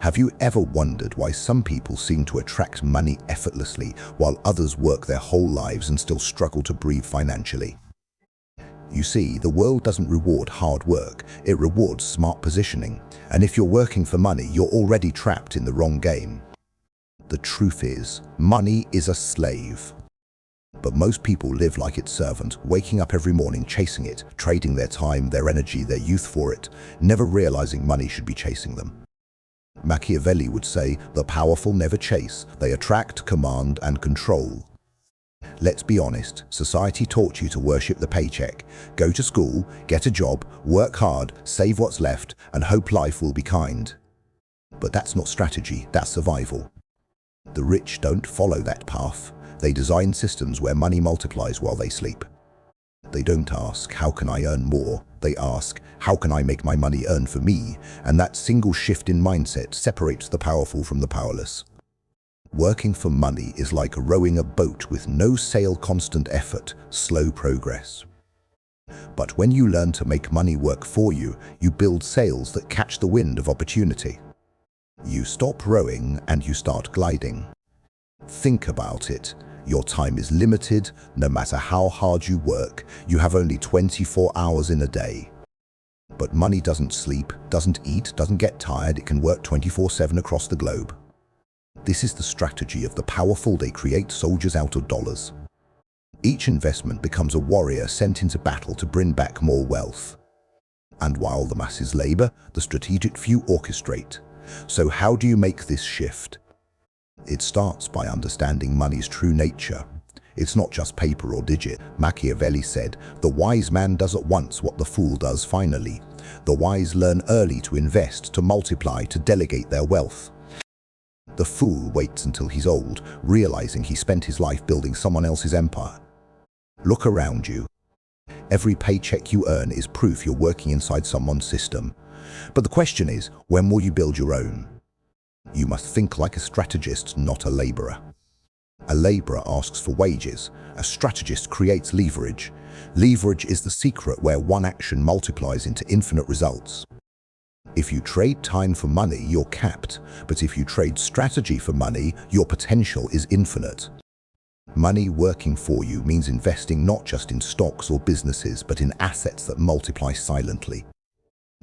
Have you ever wondered why some people seem to attract money effortlessly while others work their whole lives and still struggle to breathe financially? You see, the world doesn't reward hard work, it rewards smart positioning. And if you're working for money, you're already trapped in the wrong game. The truth is, money is a slave. But most people live like its servant, waking up every morning chasing it, trading their time, their energy, their youth for it, never realizing money should be chasing them. Machiavelli would say, the powerful never chase, they attract, command, and control. Let's be honest, society taught you to worship the paycheck. Go to school, get a job, work hard, save what's left, and hope life will be kind. But that's not strategy, that's survival. The rich don't follow that path. They design systems where money multiplies while they sleep. They don't ask, how can I earn more? They ask, how can I make my money earn for me? And that single shift in mindset separates the powerful from the powerless. Working for money is like rowing a boat with no sail, constant effort, slow progress. But when you learn to make money work for you, you build sails that catch the wind of opportunity. You stop rowing and you start gliding. Think about it. Your time is limited. No matter how hard you work, you have only 24 hours in a day. But money doesn't sleep, doesn't eat, doesn't get tired. It can work 24/7 across the globe. This is the strategy of the powerful. They create soldiers out of dollars. Each investment becomes a warrior sent into battle to bring back more wealth. And while the masses labor, the strategic few orchestrate. So how do you make this shift? It starts by understanding money's true nature. It's not just paper or digit. Machiavelli said, the wise man does at once what the fool does finally. The wise learn early to invest, to multiply, to delegate their wealth. The fool waits until he's old, realizing he spent his life building someone else's empire. Look around you. Every paycheck you earn is proof you're working inside someone's system. But the question is, when will you build your own? You must think like a strategist, not a laborer. A laborer asks for wages. A strategist creates leverage. Leverage is the secret where one action multiplies into infinite results. If you trade time for money, you're capped. But if you trade strategy for money, your potential is infinite. Money working for you means investing not just in stocks or businesses, but in assets that multiply silently.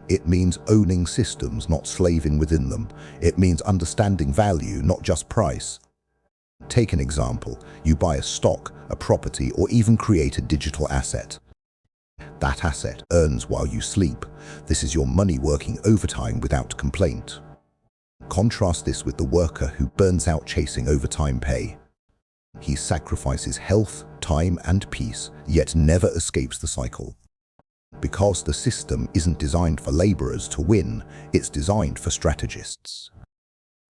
It means owning systems, not slaving within them. It means understanding value, not just price. Take an example. You buy a stock, a property, or even create a digital asset. That asset earns while you sleep. This is your money working overtime without complaint. Contrast this with the worker who burns out chasing overtime pay. He sacrifices health, time, and peace, yet never escapes the cycle. Because the system isn't designed for laborers to win, it's designed for strategists.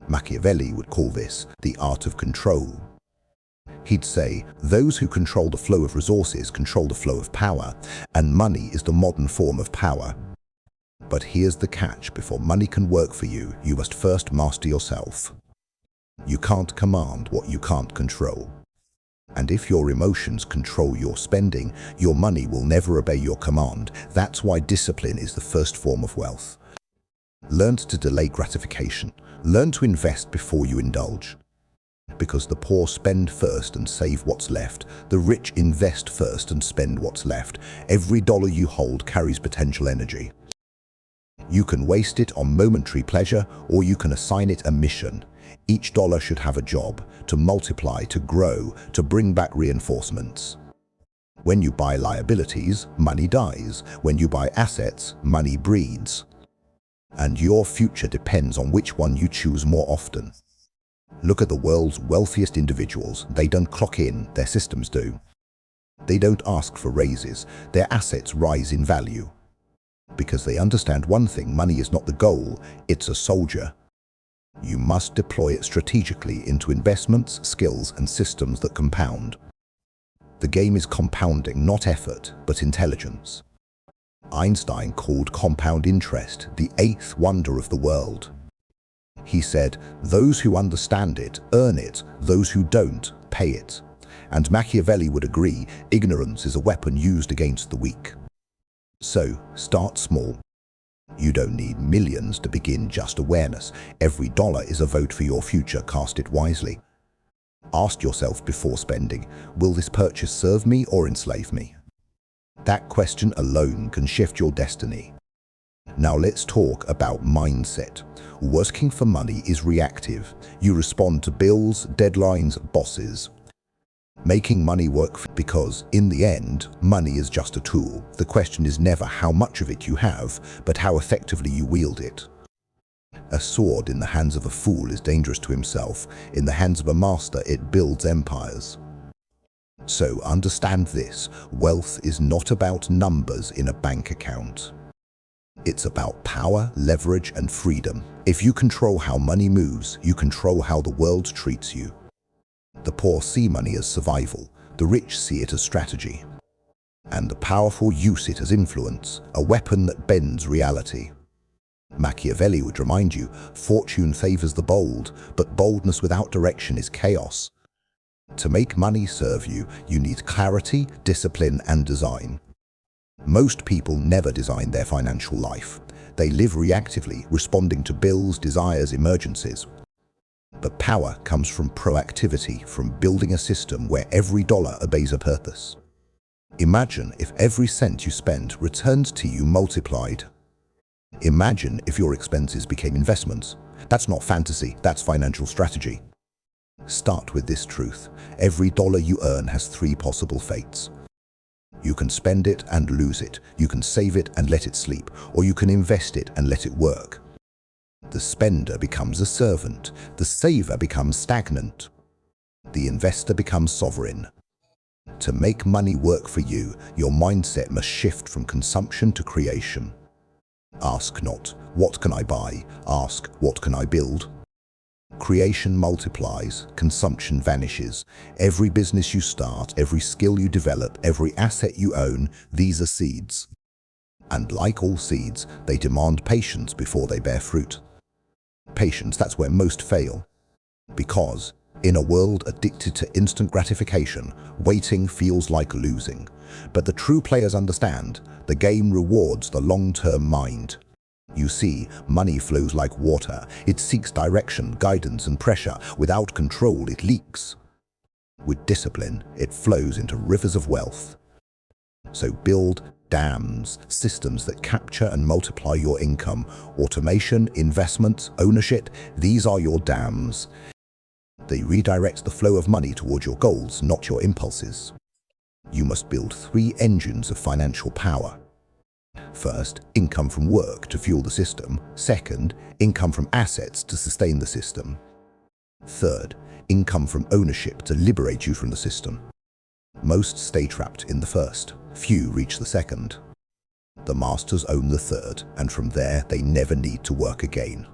Machiavelli would call this the art of control. He'd say, those who control the flow of resources control the flow of power, and money is the modern form of power. But here's the catch: before money can work for you, you must first master yourself. You can't command what you can't control. And if your emotions control your spending, your money will never obey your command. That's why discipline is the first form of wealth. Learn to delay gratification. Learn to invest before you indulge. Because the poor spend first and save what's left. The rich invest first and spend what's left. Every dollar you hold carries potential energy. You can waste it on momentary pleasure, or you can assign it a mission. Each dollar should have a job: to multiply, to grow, to bring back reinforcements. When you buy liabilities, money dies. When you buy assets, money breeds. And your future depends on which one you choose more often. Look at the world's wealthiest individuals. They don't clock in, their systems do. They don't ask for raises. Their assets rise in value. Because they understand one thing: money is not the goal, it's a soldier. You must deploy it strategically into investments, skills, and systems that compound. The game is compounding, not effort, but intelligence. Einstein called compound interest the eighth wonder of the world. He said, those who understand it earn it, those who don't pay it. And Machiavelli would agree, ignorance is a weapon used against the weak. So, start small. You don't need millions to begin, just awareness. Every dollar is a vote for your future. Cast it wisely. Ask yourself before spending, will this purchase serve me or enslave me? That question alone can shift your destiny. Now let's talk about mindset. Working for money is reactive. You respond to bills, deadlines, bosses. Making money work because, in the end, money is just a tool. The question is never how much of it you have, but how effectively you wield it. A sword in the hands of a fool is dangerous to himself. In the hands of a master, it builds empires. So understand this, wealth is not about numbers in a bank account. It's about power, leverage, and freedom. If you control how money moves, you control how the world treats you. The poor see money as survival, the rich see it as strategy. And the powerful use it as influence, a weapon that bends reality. Machiavelli would remind you, fortune favors the bold, but boldness without direction is chaos. To make money serve you, you need clarity, discipline, and design. Most people never design their financial life. They live reactively, responding to bills, desires, emergencies. But power comes from proactivity, from building a system where every dollar obeys a purpose. Imagine if every cent you spend returned to you multiplied. Imagine if your expenses became investments. That's not fantasy, that's financial strategy. Start with this truth. Every dollar you earn has three possible fates. You can spend it and lose it. You can save it and let it sleep. Or you can invest it and let it work. The spender becomes a servant. The saver becomes stagnant. The investor becomes sovereign. To make money work for you, your mindset must shift from consumption to creation. Ask not, what can I buy? Ask, what can I build? Creation multiplies, consumption vanishes. Every business you start, every skill you develop, every asset you own, these are seeds. And like all seeds, they demand patience before they bear fruit. Patience, that's where most fail. Because, in a world addicted to instant gratification, waiting feels like losing. But the true players understand, the game rewards the long-term mind. You see, money flows like water. It seeks direction, guidance, and pressure. Without control, it leaks. With discipline, it flows into rivers of wealth. So build dams, systems that capture and multiply your income. Automation, investments, ownership, these are your dams. They redirect the flow of money toward your goals, not your impulses. You must build three engines of financial power. First, income from work to fuel the system. Second, income from assets to sustain the system. Third, income from ownership to liberate you from the system. Most stay trapped in the first. Few reach the second. The masters own the third, and from there they never need to work again.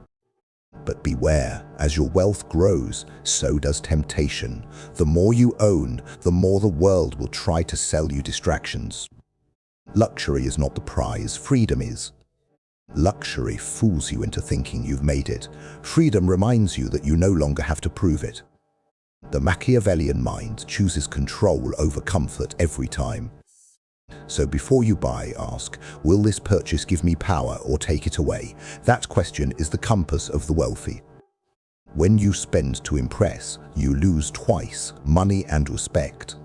But beware, as your wealth grows, so does temptation. The more you own, the more the world will try to sell you distractions. Luxury is not the prize, freedom is. Luxury fools you into thinking you've made it. Freedom reminds you that you no longer have to prove it. The Machiavellian mind chooses control over comfort every time. So before you buy, ask, will this purchase give me power or take it away? That question is the compass of the wealthy. When you spend to impress, you lose twice, money and respect.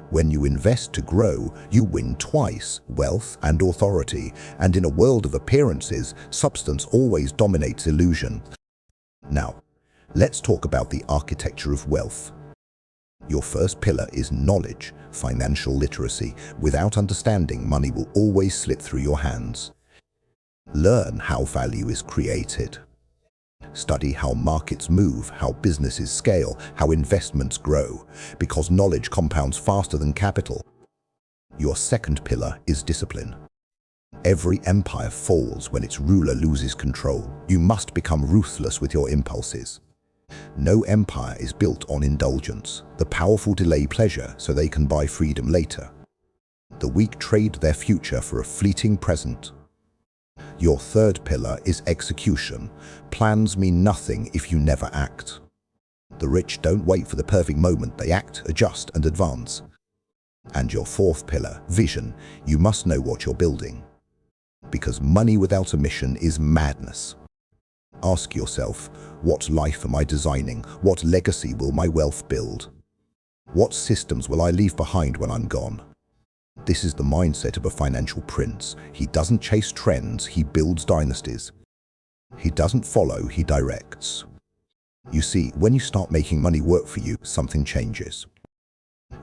When you invest to grow, you win twice, wealth and authority. And in a world of appearances, substance always dominates illusion. Now, let's talk about the architecture of wealth. Your first pillar is knowledge, financial literacy. Without understanding, money will always slip through your hands. Learn how value is created. Study how markets move, how businesses scale, how investments grow, because knowledge compounds faster than capital. Your second pillar is discipline. Every empire falls when its ruler loses control. You must become ruthless with your impulses. No empire is built on indulgence. The powerful delay pleasure so they can buy freedom later. The weak trade their future for a fleeting present. Your third pillar is execution. Plans mean nothing if you never act. The rich don't wait for the perfect moment. They act, adjust, and advance. And your fourth pillar, vision. You must know what you're building. Because money without a mission is madness. Ask yourself, what life am I designing? What legacy will my wealth build? What systems will I leave behind when I'm gone? This is the mindset of a financial prince. He doesn't chase trends, he builds dynasties. He doesn't follow, he directs. You see, when you start making money work for you, something changes.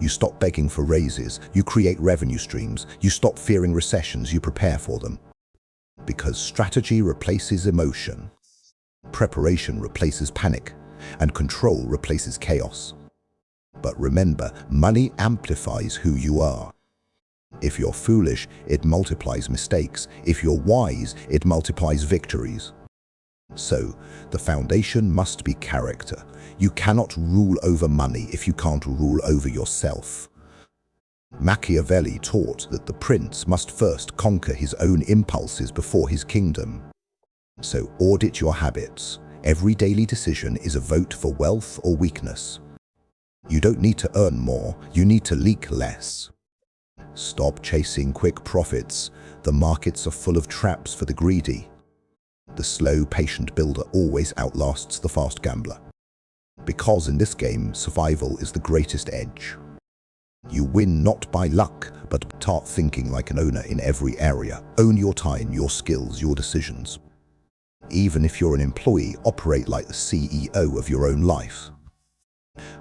You stop begging for raises, you create revenue streams, you stop fearing recessions, you prepare for them. Because strategy replaces emotion, preparation replaces panic, and control replaces chaos. But remember, money amplifies who you are. If you're foolish, it multiplies mistakes. If you're wise, it multiplies victories. So, the foundation must be character. You cannot rule over money if you can't rule over yourself. Machiavelli taught that the prince must first conquer his own impulses before his kingdom. So audit your habits. Every daily decision is a vote for wealth or weakness. You don't need to earn more, you need to leak less. Stop chasing quick profits. The markets are full of traps for the greedy. The slow, patient builder always outlasts the fast gambler. Because in this game, survival is the greatest edge. You win not by luck, but start thinking like an owner in every area. Own your time, your skills, your decisions. Even if you're an employee, operate like the CEO of your own life.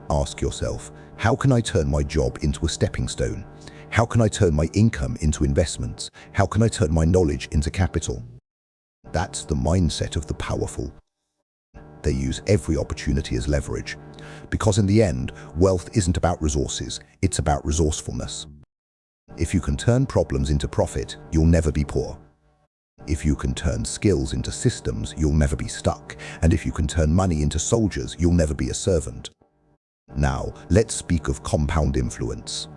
Ask yourself, how can I turn my job into a stepping stone? How can I turn my income into investments? How can I turn my knowledge into capital? That's the mindset of the powerful. They use every opportunity as leverage. Because in the end, wealth isn't about resources, it's about resourcefulness. If you can turn problems into profit, you'll never be poor. If you can turn skills into systems, you'll never be stuck. And if you can turn money into soldiers, you'll never be a servant. Now, let's speak of compound influence.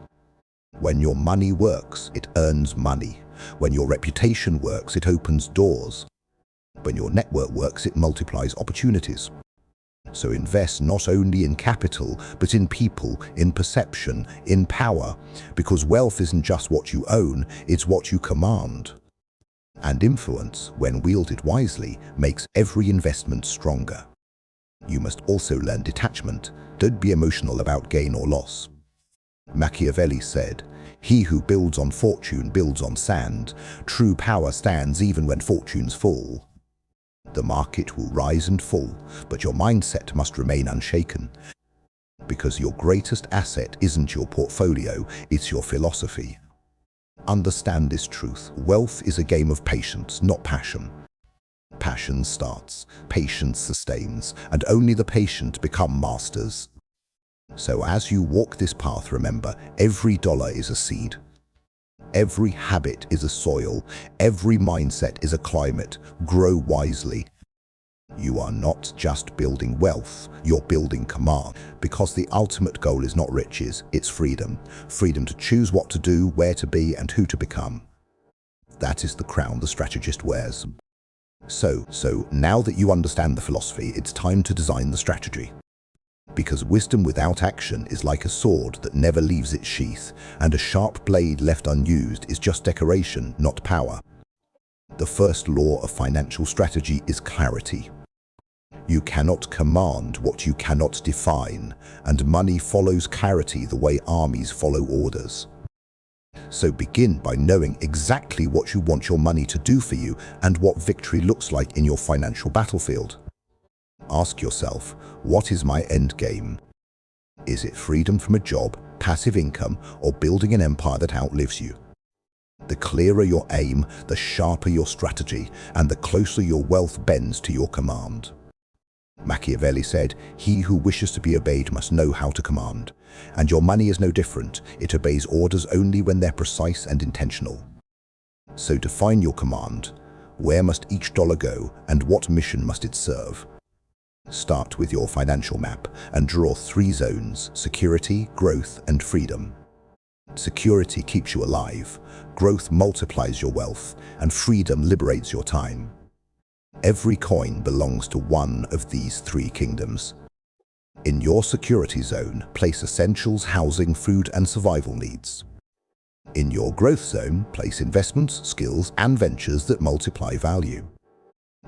When your money works, it earns money. When your reputation works, it opens doors. When your network works, it multiplies opportunities. So invest not only in capital, but in people, in perception, in power, because wealth isn't just what you own, it's what you command. And influence, when wielded wisely, makes every investment stronger. You must also learn detachment. Don't be emotional about gain or loss. Machiavelli said, "He who builds on fortune builds on sand. True power stands even when fortunes fall." The market will rise and fall, but your mindset must remain unshaken. Because your greatest asset isn't your portfolio, it's your philosophy. Understand this truth. Wealth is a game of patience, not passion. Passion starts, patience sustains, and only the patient become masters. So as you walk this path, remember, every dollar is a seed. Every habit is a soil. Every mindset is a climate. Grow wisely. You are not just building wealth, you're building command. Because the ultimate goal is not riches, it's freedom. Freedom to choose what to do, where to be, and who to become. That is the crown the strategist wears. So now that you understand the philosophy, it's time to design the strategy. Because wisdom without action is like a sword that never leaves its sheath, and a sharp blade left unused is just decoration, not power. The first law of financial strategy is clarity. You cannot command what you cannot define, and money follows clarity the way armies follow orders. So begin by knowing exactly what you want your money to do for you and what victory looks like in your financial battlefield. Ask yourself, what is my end game? Is it freedom from a job, passive income, or building an empire that outlives you? The clearer your aim, the sharper your strategy, and the closer your wealth bends to your command. Machiavelli said, "He who wishes to be obeyed must know how to command." And your money is no different. It obeys orders only when they're precise and intentional. So define your command. Where must each dollar go, and what mission must it serve? Start with your financial map and draw 3 zones: security, growth, and freedom. Security keeps you alive, growth multiplies your wealth, and freedom liberates your time. Every coin belongs to one of these 3 kingdoms. In your security zone, place essentials, housing, food, and survival needs. In your growth zone, place investments, skills, and ventures that multiply value.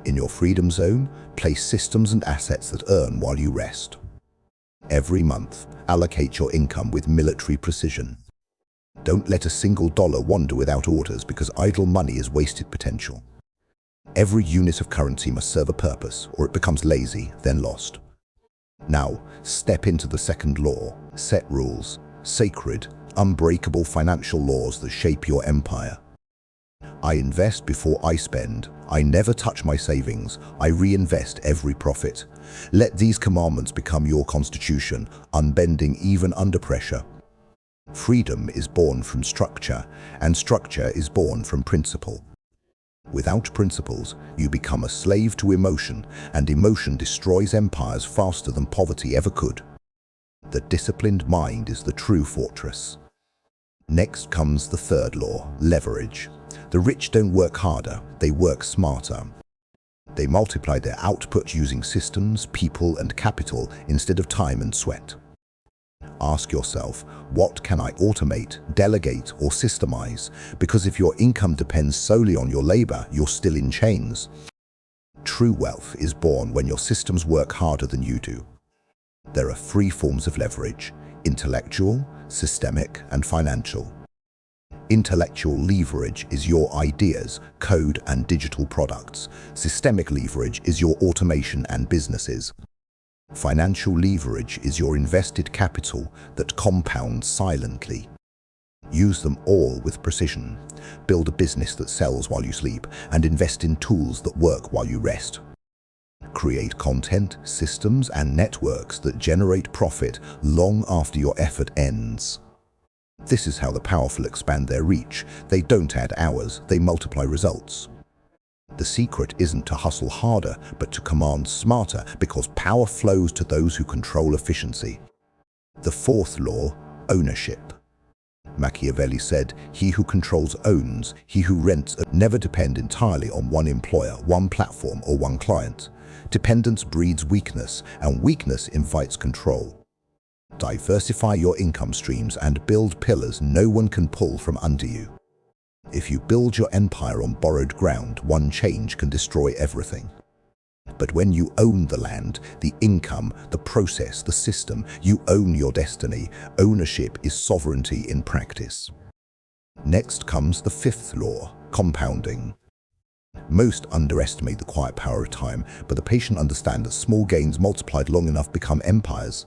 In your freedom zone, place systems and assets that earn while you rest. Every month, allocate your income with military precision. Don't let a single dollar wander without orders because idle money is wasted potential. Every unit of currency must serve a purpose, or it becomes lazy, then lost. Now, step into the second law. Set rules, sacred, unbreakable financial laws that shape your empire. I invest before I spend. I never touch my savings. I reinvest every profit. Let these commandments become your constitution, unbending even under pressure. Freedom is born from structure, and structure is born from principle. Without principles, you become a slave to emotion, and emotion destroys empires faster than poverty ever could. The disciplined mind is the true fortress. Next comes the third law, leverage. The rich don't work harder, they work smarter. They multiply their output using systems, people, and capital instead of time and sweat. Ask yourself, what can I automate, delegate, or systemize? Because if your income depends solely on your labor, you're still in chains. True wealth is born when your systems work harder than you do. There are three forms of leverage: intellectual, systemic, and financial. Intellectual leverage is your ideas, code, and digital products. Systemic leverage is your automation and businesses. Financial leverage is your invested capital that compounds silently. Use them all with precision. Build a business that sells while you sleep, and invest in tools that work while you rest. Create content, systems, and networks that generate profit long after your effort ends. This is how the powerful expand their reach. They don't add hours, they multiply results. The secret isn't to hustle harder, but to command smarter, because power flows to those who control efficiency. The fourth law, ownership. Machiavelli said, "He who controls owns, he who rents." Never depend entirely on one employer, one platform, or one client. Dependence breeds weakness, and weakness invites control. Diversify your income streams and build pillars no one can pull from under you. If you build your empire on borrowed ground, one change can destroy everything. But when you own the land, the income, the process, the system, you own your destiny. Ownership is sovereignty in practice. Next comes the fifth law, compounding. Most underestimate the quiet power of time, but the patient understand that small gains multiplied long enough become empires.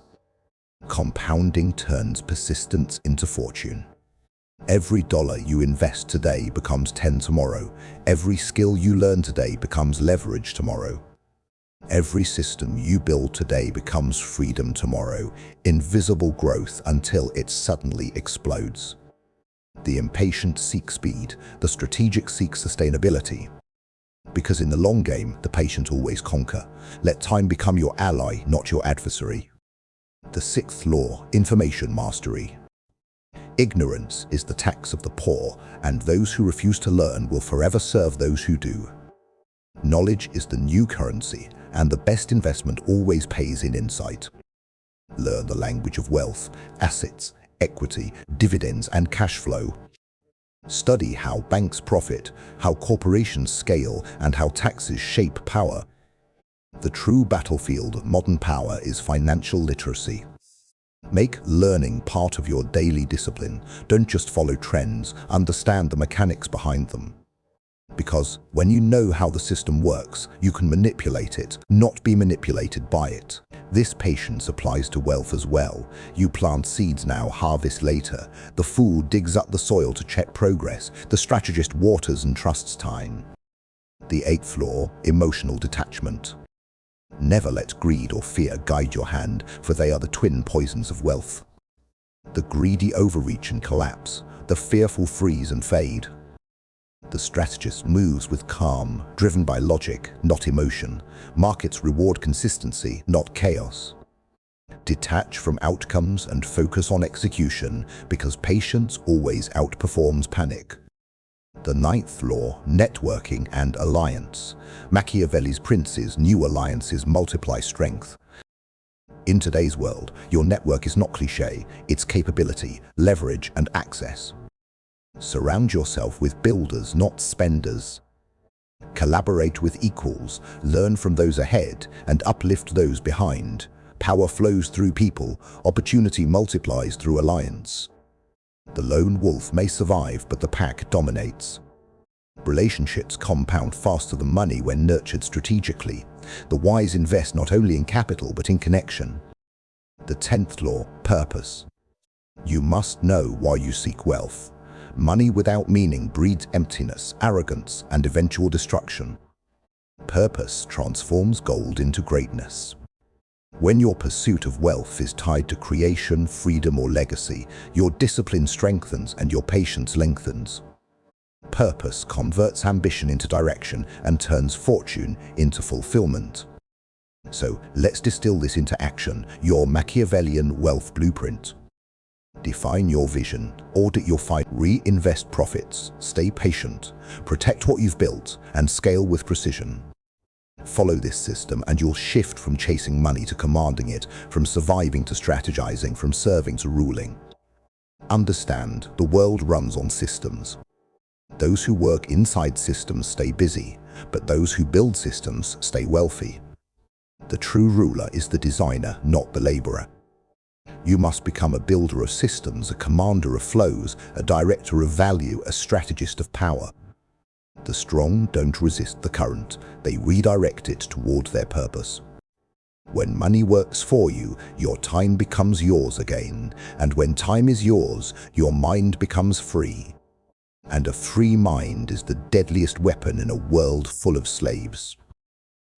Compounding turns persistence into fortune. Every dollar you invest today becomes 10 tomorrow. Every skill you learn today becomes leverage tomorrow. Every system you build today becomes freedom tomorrow, invisible growth until it suddenly explodes. The impatient seek speed, the strategic seek sustainability. Because in the long game, the patient always conquer. Let time become your ally, not your adversary. The sixth law, information mastery. Ignorance is the tax of the poor, and those who refuse to learn will forever serve those who do. Knowledge is the new currency, and the best investment always pays in insight. Learn the language of wealth, assets, equity, dividends, and cash flow. Study how banks profit, how corporations scale, and how taxes shape power. The true battlefield of modern power is financial literacy. Make learning part of your daily discipline. Don't just follow trends, understand the mechanics behind them. Because when you know how the system works, you can manipulate it, not be manipulated by it. This patience applies to wealth as well. You plant seeds now, harvest later. The fool digs up the soil to check progress. The strategist waters and trusts time. The eighth law, emotional detachment. Never let greed or fear guide your hand, for they are the twin poisons of wealth. The greedy overreach and collapse. The fearful freeze and fade. The strategist moves with calm, driven by logic, not emotion. Markets reward consistency, not chaos. Detach from outcomes and focus on execution, because patience always outperforms panic. The ninth law, networking and alliance. Machiavelli's princes knew alliances multiply strength. In today's world, your network is not cliché, it's capability, leverage, and access. Surround yourself with builders, not spenders. Collaborate with equals, learn from those ahead, and uplift those behind. Power flows through people, opportunity multiplies through alliance. The lone wolf may survive, but the pack dominates. Relationships compound faster than money when nurtured strategically. The wise invest not only in capital, but in connection. The 10th law, purpose. You must know why you seek wealth. Money without meaning breeds emptiness, arrogance, and eventual destruction. Purpose transforms gold into greatness. When your pursuit of wealth is tied to creation, freedom, or legacy, your discipline strengthens and your patience lengthens. Purpose converts ambition into direction and turns fortune into fulfillment. So let's distill this into action, your Machiavellian wealth blueprint. Define your vision, audit your fight, reinvest profits, stay patient, protect what you've built, and scale with precision. Follow this system and you'll shift from chasing money to commanding it, from surviving to strategizing, from serving to ruling. Understand, the world runs on systems. Those who work inside systems stay busy, but those who build systems stay wealthy. The true ruler is the designer, not the laborer. You must become a builder of systems, a commander of flows, a director of value, a strategist of power. The strong don't resist the current, they redirect it toward their purpose. When money works for you, your time becomes yours again, and when time is yours, your mind becomes free. And a free mind is the deadliest weapon in a world full of slaves.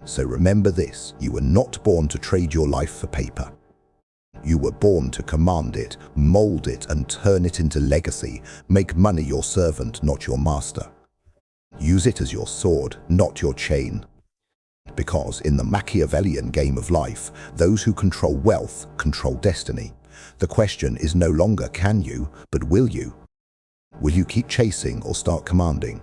So remember this, you were not born to trade your life for paper. You were born to command it, mold it, and turn it into legacy. Make money your servant, not your master. Use it as your sword, not your chain. Because in the Machiavellian game of life, those who control wealth control destiny. The question is no longer can you, but will you? Will you keep chasing or start commanding?